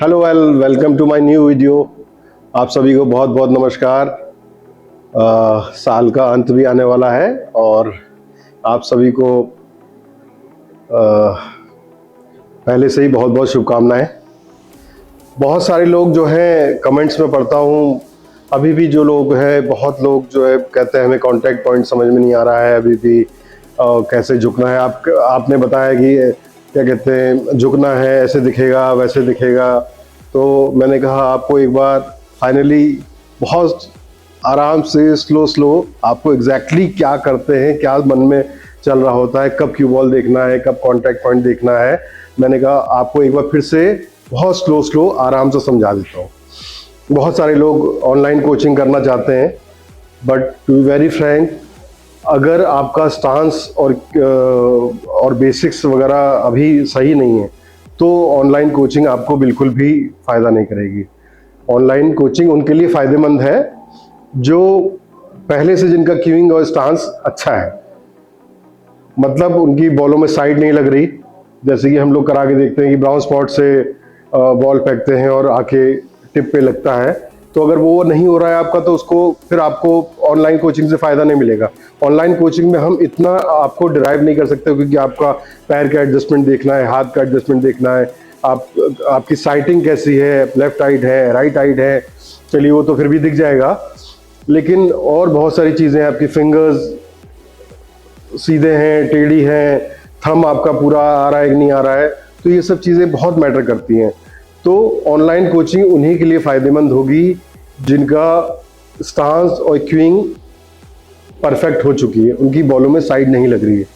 Hello welcome to my new video. आप सभी को बहुत बहुत नमस्कार। साल का अंत भी आने वाला है और आप सभी को पहले से ही बहुत बहुत शुभकामनाएं। बहुत सारे लोग जो हैं कमेंट्स में पढ़ता हूँ, अभी भी जो लोग हैं, बहुत लोग जो है कहते हैं हमें कांटेक्ट पॉइंट समझ में नहीं आ रहा है अभी भी, कैसे झुकना है। आपने बताया कि क्या कहते हैं झुकना है, ऐसे दिखेगा वैसे दिखेगा। तो मैंने कहा आपको एक बार फाइनली बहुत आराम से स्लो आपको एग्जैक्टली क्या करते हैं, क्या मन में चल रहा होता है, कब क्यू बॉल देखना है, कब कॉन्टैक्ट पॉइंट देखना है, मैंने कहा आपको एक बार फिर से बहुत स्लो आराम से समझा देता हूँ। बहुत सारे लोग ऑनलाइन कोचिंग करना चाहते हैं, but to be very frank, अगर आपका स्टांस और बेसिक्स वगैरह अभी सही नहीं है तो ऑनलाइन कोचिंग आपको बिल्कुल भी फ़ायदा नहीं करेगी। ऑनलाइन कोचिंग उनके लिए फ़ायदेमंद है जो पहले से जिनका क्यूइंग और स्टांस अच्छा है, मतलब उनकी बॉलों में साइड नहीं लग रही। जैसे कि हम लोग करा के देखते हैं कि ब्राउन स्पॉट से बॉल फेंकते हैं और आके टिप पे लगता है, तो अगर वो नहीं हो रहा है आपका तो उसको फिर आपको ऑनलाइन कोचिंग से फ़ायदा नहीं मिलेगा। ऑनलाइन कोचिंग में हम इतना आपको डिराइव नहीं कर सकते क्योंकि आपका पैर का एडजस्टमेंट देखना है, हाथ का एडजस्टमेंट देखना है, आपकी साइटिंग कैसी है, लेफ्ट हाइट है, राइट हाइट है, चलिए वो तो फिर भी दिख जाएगा। लेकिन और बहुत सारी चीज़ें हैं, आपकी फिंगर्स सीधे हैं, टेढ़ी हैं, थंब आपका पूरा आ रहा है कि नहीं आ रहा है, तो ये सब चीज़ें बहुत मैटर करती हैं। तो ऑनलाइन कोचिंग उन्हीं के लिए फ़ायदेमंद होगी जिनका स्टांस और क्यूइंग परफेक्ट हो चुकी है, उनकी बॉलों में साइड नहीं लग रही है।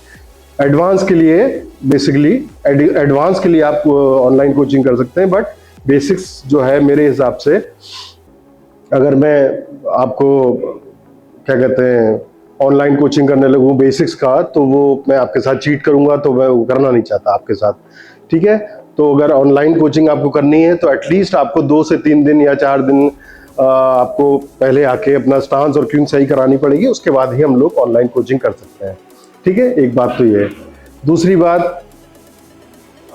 एडवांस के लिए बेसिकली एडवांस के लिए आप ऑनलाइन कोचिंग कर सकते हैं, बट बेसिक्स जो है मेरे हिसाब से, अगर मैं आपको क्या कहते हैं ऑनलाइन कोचिंग करने लगूँ बेसिक्स का, तो वो मैं आपके साथ चीट करूंगा, तो मैं वो करना नहीं चाहता आपके साथ, ठीक है। तो अगर ऑनलाइन कोचिंग आपको करनी है तो एटलीस्ट आपको 2 से 3 दिन या 4 दिन आपको पहले आके अपना स्टांस और क्यूइंग सही करानी पड़ेगी, उसके बाद ही हम लोग ऑनलाइन कोचिंग कर सकते हैं, ठीक है। एक बात तो ये है। दूसरी बात,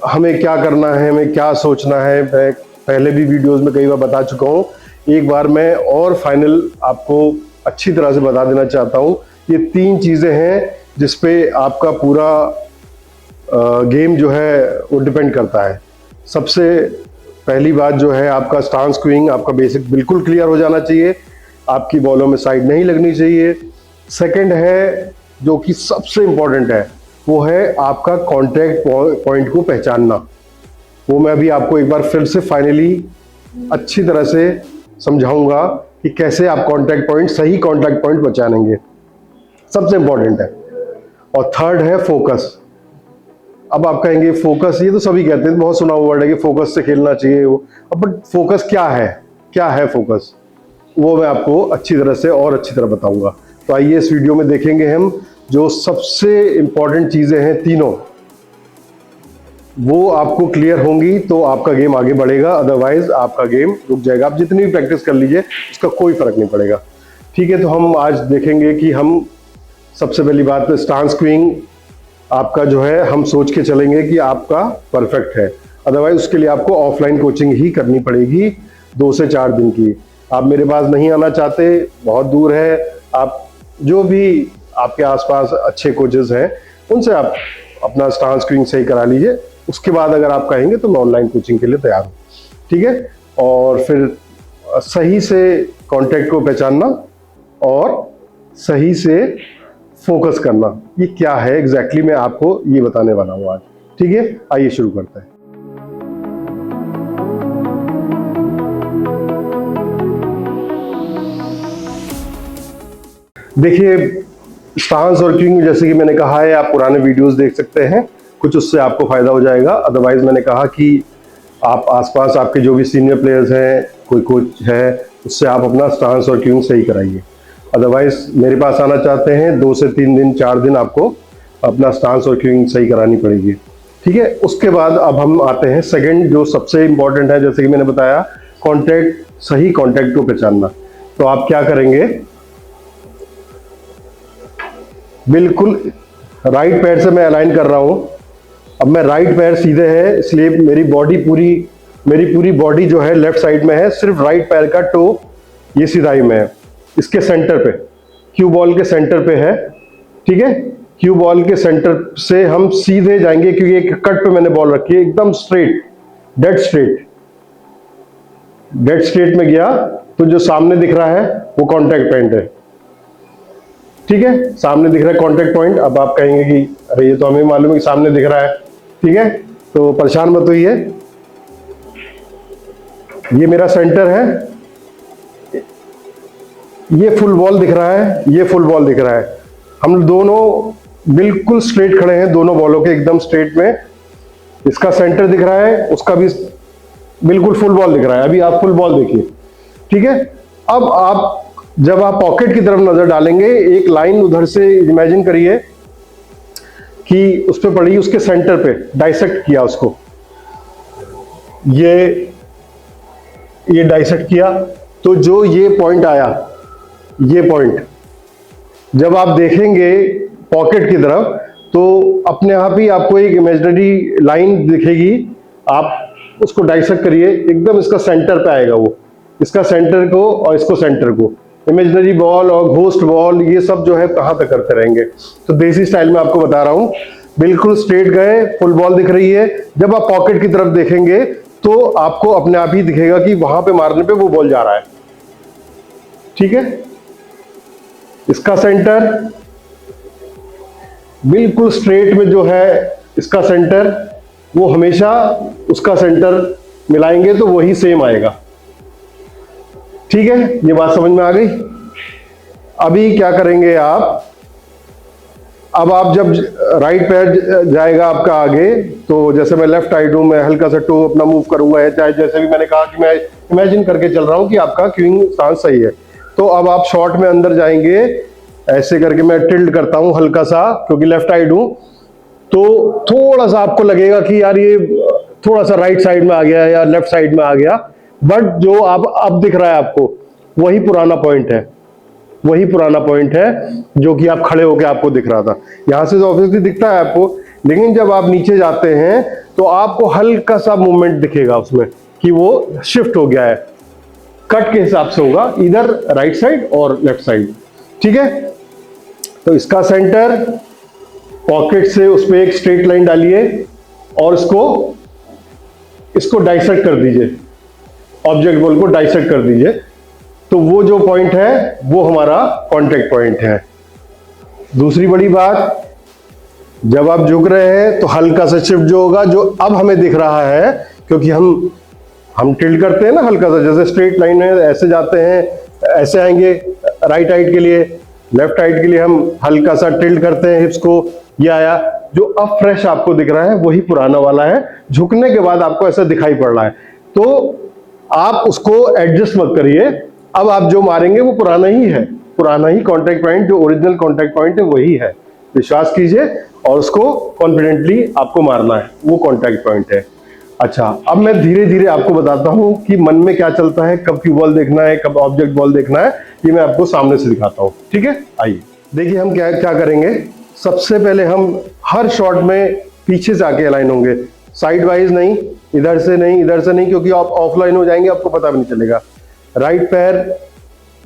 हमें क्या करना है, हमें क्या सोचना है, मैं पहले भी वीडियोस में कई बार बता चुका हूँ, एक बार मैं और फाइनल आपको अच्छी तरह से बता देना चाहता हूँ। ये 3 चीज़ें हैं जिसपे आपका पूरा गेम जो है वो डिपेंड करता है। सबसे पहली बात जो है, आपका स्टांस क्यूइंग, आपका बेसिक बिल्कुल क्लियर हो जाना चाहिए, आपकी बॉलों में साइड नहीं लगनी चाहिए। सेकंड है जो कि सबसे इम्पॉर्टेंट है, वो है आपका कॉन्टैक्ट पॉइंट को पहचानना। वो मैं अभी आपको एक बार फिर से फाइनली अच्छी तरह से समझाऊंगा कि कैसे आप कॉन्टैक्ट पॉइंट, सही कॉन्टैक्ट पॉइंट पहचानेंगे, सबसे इम्पॉर्टेंट है। और थर्ड है फोकस। अब आप कहेंगे फोकस, ये तो सभी कहते हैं, बहुत सुना हुआ वर्ड है कि फोकस से खेलना चाहिए वो, अब बट फोकस क्या है, क्या है फोकस, वो मैं आपको अच्छी तरह से और अच्छी तरह बताऊंगा। तो आइए इस वीडियो में देखेंगे हम जो सबसे इंपॉर्टेंट चीजें हैं तीनों, वो आपको क्लियर होंगी तो आपका गेम आगे बढ़ेगा, अदरवाइज आपका गेम रुक जाएगा। आप जितनी भी प्रैक्टिस कर लीजिए उसका कोई फर्क नहीं पड़ेगा, ठीक है। तो हम आज देखेंगे कि हम सबसे पहली बात स्टांस क्यूइंग आपका जो है, हम सोच के चलेंगे कि आपका परफेक्ट है, अदरवाइज उसके लिए आपको ऑफलाइन कोचिंग ही करनी पड़ेगी 2 से 4 दिन की। आप मेरे पास नहीं आना चाहते, बहुत दूर है, आप जो भी आपके आसपास अच्छे कोचेस हैं उनसे आप अपना स्टांस क्यूइंग सही करा लीजिए। उसके बाद अगर आप कहेंगे तो मैं ऑनलाइन कोचिंग के लिए तैयार हूँ, ठीक है। और फिर सही से कॉन्टैक्ट को पहचानना और सही से फोकस करना, ये क्या है एग्जैक्टली मैं आपको ये बताने वाला हूँ आज, ठीक है। आइए शुरू करते हैं। देखिए, स्टांस और क्यूइंग जैसे कि मैंने कहा है, आप पुराने वीडियोस देख सकते हैं, कुछ उससे आपको फायदा हो जाएगा। अदरवाइज मैंने कहा कि आप आसपास आपके जो भी सीनियर प्लेयर्स हैं, कोई कोच है, उससे आप अपना स्टांस और क्यूइंग सही कराइए। अदरवाइज मेरे पास आना चाहते हैं 2 से 3 दिन 4 दिन आपको अपना स्टांस और क्यूइंग सही करानी पड़ेगी, ठीक है। उसके बाद अब हम आते हैं सेकंड जो सबसे इंपॉर्टेंट है, जैसे कि मैंने बताया, कॉन्टैक्ट, सही कॉन्टैक्ट को पहचानना। तो आप क्या करेंगे, बिल्कुल राइट पैर से मैं अलाइन कर रहा हूं। अब मैं राइट पैर सीधे है इसलिए मेरी बॉडी पूरी मेरी पूरी बॉडी जो है लेफ्ट साइड में है, सिर्फ राइट पैर का टो ये सीधाई में है, इसके सेंटर पे, क्यू बॉल के सेंटर पे है। ठीक है, क्यू बॉल के सेंटर से हम सीधे जाएंगे, क्योंकि एक कट पे मैंने बॉल रखी है, एकदम straight, dead straight, dead straight में गया तो जो सामने दिख रहा है वो कांटेक्ट पॉइंट है। ठीक है, सामने दिख रहा है कांटेक्ट पॉइंट। अब आप कहेंगे कि अरे ये तो हमें मालूम है कि सामने दिख रहा है। ठीक है, तो परेशान मत होइए, ये मेरा सेंटर है, ये फुल बॉल दिख रहा है, ये फुल बॉल दिख रहा है। हम दोनों बिल्कुल स्ट्रेट खड़े हैं, दोनों बॉलों के एकदम स्ट्रेट में। इसका सेंटर दिख रहा है, उसका भी बिल्कुल फुल बॉल दिख रहा है। अभी आप फुल बॉल देखिए। ठीक है, अब आप जब आप पॉकेट की तरफ नजर डालेंगे, एक लाइन उधर से इमेजिन करिए कि उस पर पड़ी, उसके सेंटर पे डाइसेक्ट किया उसको, ये डाइसेक्ट किया, तो जो ये पॉइंट आया, ये पॉइंट जब आप देखेंगे पॉकेट की तरफ, तो अपने आप ही आपको एक इमेजिनरी लाइन दिखेगी। आप उसको डाइसेक्ट करिए, एकदम इसका सेंटर पे आएगा वो, इसका सेंटर को और इसको सेंटर को। इमेजिनरी बॉल और घोस्ट बॉल ये सब जो है कहां तक करते रहेंगे। तो देसी स्टाइल में आपको बता रहा हूं, बिल्कुल स्ट्रेट गए, फुल बॉल दिख रही है। जब आप पॉकेट की तरफ देखेंगे तो आपको अपने आप ही दिखेगा कि वहां पे मारने पे वो बॉल जा रहा है। ठीक है, इसका सेंटर बिल्कुल स्ट्रेट में जो है, इसका सेंटर, वो हमेशा उसका सेंटर मिलाएंगे तो वही सेम आएगा। ठीक है, ये बात समझ में आ गई। अभी क्या करेंगे आप, अब आप जब राइट पैर जाएगा आपका आगे, तो जैसे मैं लेफ्ट साइड हूं, मैं हल्का सा टो अपना मूव करूंगा, चाहे जैसे भी मैंने कहा कि मैं इमेजिन करके चल रहा हूं कि आपका क्यूइंग स्टांस सही है। तो अब आप शॉट में अंदर जाएंगे, ऐसे करके मैं टिल्ट करता हूं हल्का सा, क्योंकि लेफ्ट साइड हूं, तो थोड़ा सा आपको लगेगा कि यार ये थोड़ा सा राइट साइड में आ गया या लेफ्ट साइड में आ गया, बट जो अब दिख रहा है आपको, वही पुराना पॉइंट है, वही पुराना पॉइंट है जो कि आप खड़े होकर आपको दिख रहा था। यहां से तो ऑब्वियसली दिखता है आपको, लेकिन जब आप नीचे जाते हैं तो आपको हल्का सा मूवमेंट दिखेगा उसमें कि वो शिफ्ट हो गया है, कट के हिसाब से होगा, इधर राइट साइड और लेफ्ट साइड। ठीक है, तो इसका सेंटर, पॉकेट से उस पर एक स्ट्रेट लाइन डालिए और इसको डाइसेक्ट कर दीजिए, ऑब्जेक्ट बॉल को डाइसेक्ट कर दीजिए, तो वो जो पॉइंट है वो हमारा कांटेक्ट पॉइंट है। दूसरी बड़ी बात, जब आप झुक रहे हैं तो हल्का सा शिफ्ट जो होगा, जो अब हमें दिख रहा है, क्योंकि हम टिल्ट करते हैं ना हल्का सा, जैसे स्ट्रेट लाइन में ऐसे जाते हैं, ऐसे आएंगे राइट साइड के लिए, लेफ्ट साइड के लिए हम हल्का सा टिल्ट करते हैं हिप्स को, ये आया। जो अब फ्रेश आपको दिख रहा है वही पुराना वाला है, झुकने के बाद आपको ऐसा दिखाई पड़ रहा है, तो आप उसको एडजस्ट मत करिए। अब आप जो मारेंगे वो पुराना ही है, पुराना ही कांटेक्ट पॉइंट, जो ओरिजिनल कांटेक्ट पॉइंट है वही है, विश्वास कीजिए, और उसको कॉन्फिडेंटली आपको मारना है, वो कांटेक्ट पॉइंट है। अच्छा, अब मैं धीरे धीरे आपको बताता हूं कि मन में क्या चलता है, कब क्यू बॉल देखना है, कब ऑब्जेक्ट बॉल देखना है, ये मैं आपको सामने से दिखाता हूं। ठीक है, आइए देखिए हम क्या क्या करेंगे। सबसे पहले हम हर शॉट में पीछे से आके अलाइन होंगे, साइड वाइज नहीं, इधर से नहीं, इधर से नहीं, क्योंकि आप ऑफलाइन हो जाएंगे, आपको पता भी नहीं चलेगा। राइट पैर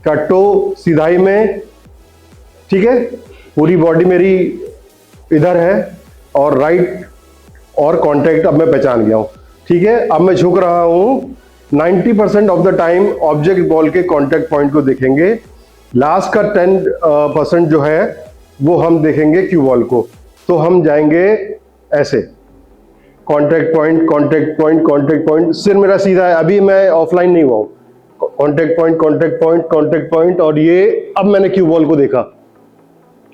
का टो सीधाई में, ठीक है, पूरी बॉडी मेरी इधर है, और राइट और कांटेक्ट अब मैं पहचान गया हूं। ठीक है, अब मैं झुक रहा हूं, 90% of the time object ball के कांटेक्ट पॉइंट को देखेंगे, लास्ट का 10% जो है वो हम देखेंगे क्यू बॉल को। तो हम जाएंगे ऐसे, contact point, contact point, contact point, सिर मेरा सीधा है, अभी मैं ऑफलाइन नहीं हुआ हूं, contact point, contact point, contact point, और ये अब मैंने क्यू बॉल को देखा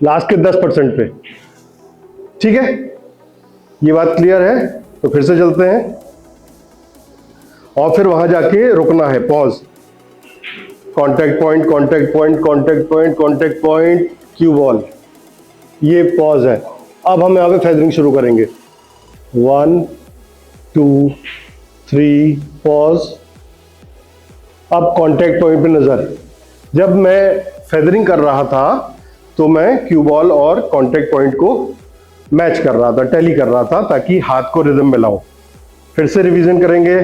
लास्ट के 10% पे। ठीक है, ये बात क्लियर है, तो फिर से चलते हैं, और फिर वहां जाके रुकना है, pause, contact point, contact point, contact point, contact point, Q ball, ये पॉज है। अब हम यहां पे फेदरिंग शुरू करेंगे, 1 2 3 पॉज। अब कांटेक्ट पॉइंट पे नजर, जब मैं फेदरिंग कर रहा था तो मैं क्यू बॉल और कांटेक्ट पॉइंट को मैच कर रहा था, टैली कर रहा था, ताकि हाथ को रिदम मिलाऊं। फिर से रिवीजन करेंगे,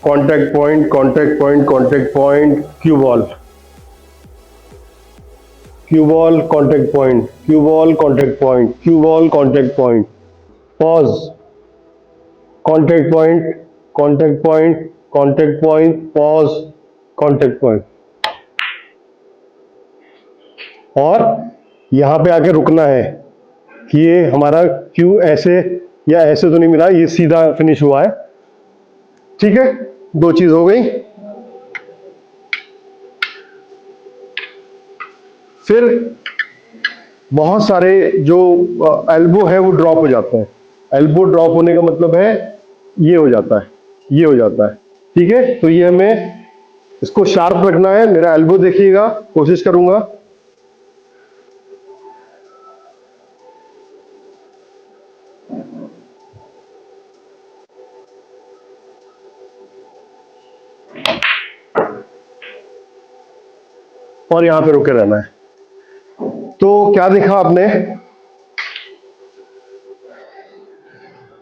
contact point, contact point, contact point, Q ball, Q ball, contact point, Q ball, contact point, Q ball, contact point, pause, contact point, contact point, contact point, pause, contact point. और यहां पे आके रुकना है कि ये हमारा क्यू ऐसे या ऐसे तो नहीं मिला, ये सीधा फिनिश हुआ है। ठीक है, दो चीज हो गई। फिर बहुत सारे जो एल्बो है वो ड्रॉप हो जाते हैं। एल्बो ड्रॉप होने का मतलब है ये हो जाता है, ये हो जाता है। ठीक है, तो ये हमें इसको शार्प रखना है। मेरा एल्बो देखिएगा, कोशिश करूंगा। और यहां पे रुके रहना है। तो क्या देखा आपने,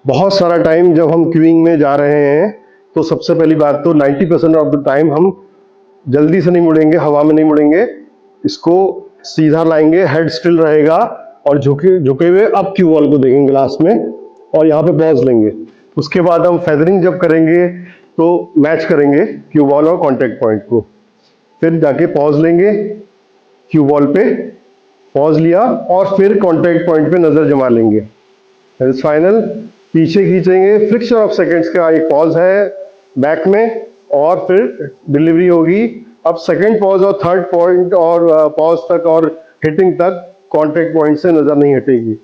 बहुत सारा टाइम जब हम क्यूइंग में जा रहे हैं तो सबसे पहली बात तो 90% ऑफ द टाइम हम जल्दी से नहीं मुड़ेंगे, हवा में नहीं मुड़ेंगे, इसको सीधा लाएंगे, हेड स्टिल रहेगा और झुके झुके हुए अब क्यू बॉल को देखेंगे लास्ट में और यहाँ पे पॉज लेंगे। उसके बाद हम फेदरिंग जब करेंगे तो मैच करेंगे क्यू बॉल और कॉन्टैक्ट पॉइंट को, फिर जाके पॉज लेंगे, क्यू बॉल पे पॉज लिया और फिर कॉन्टैक्ट पॉइंट पे नजर जमा लेंगे। फाइनल पीछे खींचेंगे, फ्रिक्शन ऑफ सेकंड्स का एक पॉज है बैक में और फिर डिलीवरी होगी। अब सेकंड पॉज और थर्ड पॉइंट और पॉज तक और हिटिंग तक कॉन्टैक्ट पॉइंट से नजर नहीं हटेगी।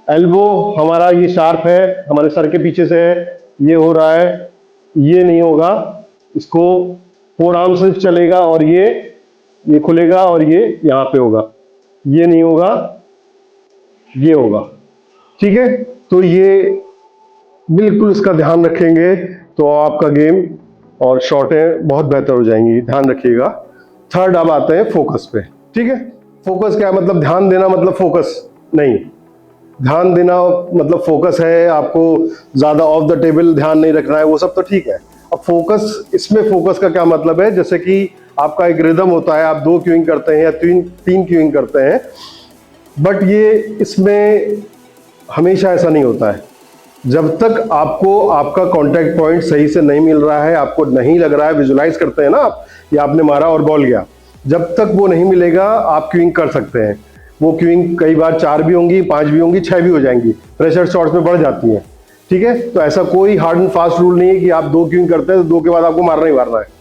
एल्बो हमारा ये शार्प है, हमारे सर के पीछे से है, ये हो रहा है, ये नहीं होगा, इसको फोर आर्म से चलेगा और ये खुलेगा और ये यहाँ पे होगा, ये नहीं होगा, ये होगा। ठीक है, तो ये बिल्कुल इसका ध्यान रखेंगे तो आपका गेम और शॉटें बहुत बेहतर हो जाएंगी, ध्यान रखिएगा। थर्ड अब आते हैं फोकस पे। ठीक है, फोकस क्या मतलब, ध्यान देना मतलब फोकस नहीं, ध्यान देना मतलब फोकस है, आपको ज्यादा ऑफ द टेबल ध्यान नहीं रखना है, वो सब तो ठीक है। अब फोकस, इसमें फोकस का क्या मतलब है, जैसे कि आपका एक रिदम होता है, आप 2 क्यूइंग करते हैं या 3 क्यूइंग करते हैं, बट ये इसमें हमेशा ऐसा नहीं होता है। जब तक आपको आपका कांटेक्ट पॉइंट सही से नहीं मिल रहा है, आपको नहीं लग रहा है, विजुलाइज करते हैं ना आप, या आपने मारा और बॉल गया, जब तक वो नहीं मिलेगा आप क्यूइंग कर सकते हैं। वो क्यूइंग कई बार 4 भी होंगी, 5 भी होंगी, 6 भी हो जाएंगी, प्रेशर शॉट्स में बढ़ जाती हैं। ठीक है, तो ऐसा कोई हार्ड एंड फास्ट रूल नहीं है कि आप 2 क्यूइंग करते हैं तो 2 के बाद आपको मारना ही मारना है।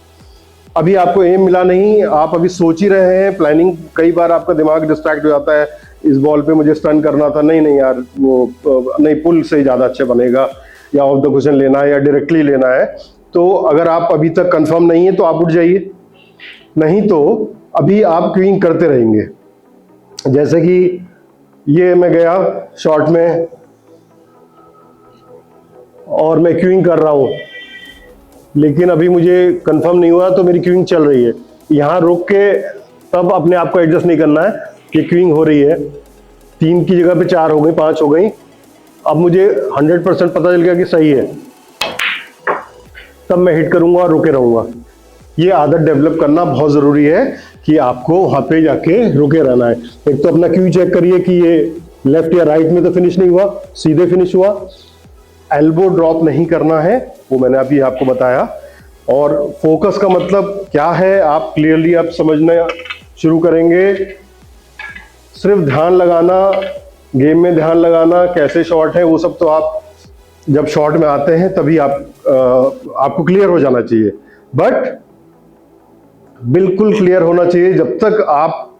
अभी आपको एम मिला नहीं, आप अभी सोच ही रहे हैं, प्लानिंग, कई बार आपका दिमाग डिस्ट्रैक्ट हो जाता है, इस बॉल पे मुझे स्टन करना था, नहीं यार वो नहीं, पुल से ही ज़्यादा अच्छा बनेगा, या ऑफ द कुशन लेना है या डायरेक्टली लेना है। तो अगर आप अभी तक कंफर्म नहीं है तो आप उठ जाइए, नहीं तो अभी आप क्यूइंग करते रहेंगे। जैसे कि ये मैं गया शॉट में और मैं क्यूइंग कर रहा हूँ, लेकिन अभी मुझे कंफर्म नहीं हुआ तो मेरी क्यूइंग चल रही है। यहाँ रुक के तब अपने आप को एडजस्ट नहीं करना है कि क्यूइंग हो रही है, 3 की जगह पे 4 हो गई, 5 हो गई, अब मुझे 100% पता चल गया कि सही है, तब मैं हिट करूंगा और रुके रहूंगा। ये आदत डेवलप करना बहुत जरूरी है कि आपको वहां पे जाके रुके रहना है। एक तो अपना क्यू चेक करिए कि ये लेफ्ट या राइट में तो फिनिश नहीं हुआ, सीधे फिनिश हुआ। एल्बो ड्रॉप नहीं करना है, वो मैंने अभी आपको बताया। और फोकस का मतलब क्या है, आप क्लियरली आप समझना शुरू करेंगे। सिर्फ ध्यान लगाना, गेम में ध्यान लगाना, कैसे शॉट है वो सब तो आप जब शॉट में आते हैं तभी आपको क्लियर हो जाना चाहिए, बट बिल्कुल क्लियर होना चाहिए जब तक आप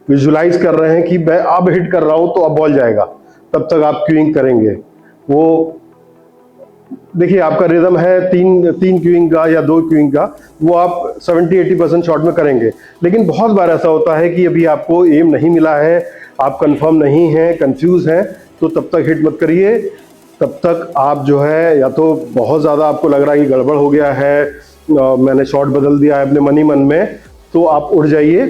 विजुलाइज कर रहे हैं कि मैं अब हिट कर रहा हूं तो अब बॉल जाएगा, तब तक आप क्यूइंग करेंगे। वो देखिए आपका रिदम है 3 क्यूइंग का या 2 क्यूइंग का, वो आप 70-80% शॉट में करेंगे। लेकिन बहुत बार ऐसा होता है कि अभी आपको एम नहीं मिला है, आप कंफर्म नहीं हैं, कंफ्यूज हैं, तो तब तक हिट मत करिए। तब तक आप जो है, या तो बहुत ज़्यादा आपको लग रहा है कि गड़बड़ हो गया है, मैंने शॉट बदल दिया है अपने मन ही मन में, तो आप उड़ जाइए।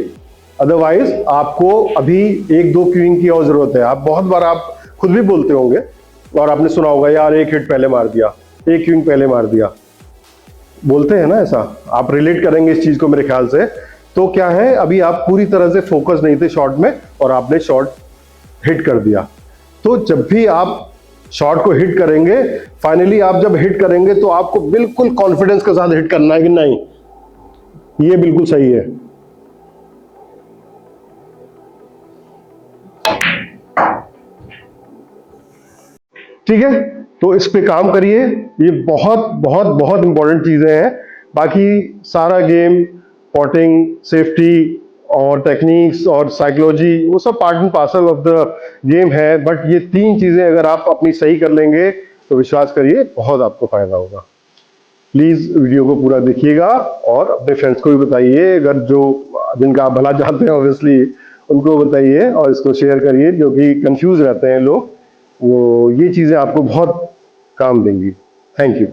अदरवाइज आपको अभी 1-2 क्यूइंग की और ज़रूरत है। आप बहुत बार आप खुद भी बोलते होंगे और आपने सुना होगा, यार 1 हिट पहले मार दिया, 1 क्यूइंग पहले मार दिया। बोलते हैं ना ऐसा, आप रिलेट करेंगे इस चीज को मेरे ख्याल से। तो क्या है, अभी आप पूरी तरह से फोकस नहीं थे शॉट में और आपने शॉट हिट कर दिया। तो जब भी आप शॉट को हिट करेंगे, फाइनली आप जब हिट करेंगे तो आपको बिल्कुल कॉन्फिडेंस के साथ हिट करना है कि नहीं, ये बिल्कुल सही है। ठीक है, तो इस पे काम करिए, ये बहुत बहुत बहुत इंपॉर्टेंट चीजें हैं। बाकी सारा गेम, पॉटिंग, सेफ्टी और टेक्निक्स और साइकोलॉजी, वो सब part and parcel of the game है। बट ये तीन चीजें अगर आप अपनी सही कर लेंगे तो विश्वास करिए बहुत आपको फायदा होगा। प्लीज वीडियो को पूरा देखिएगा और अपने फ्रेंड्स को भी बताइए, अगर जो जिनका आप भला चाहते हैं ऑब्वियसली उनको बताइए, और इसको शेयर करिए, जो कि कंफ्यूज रहते हैं लोग, वो ये चीजें आपको बहुत काम देंगी। Thank you.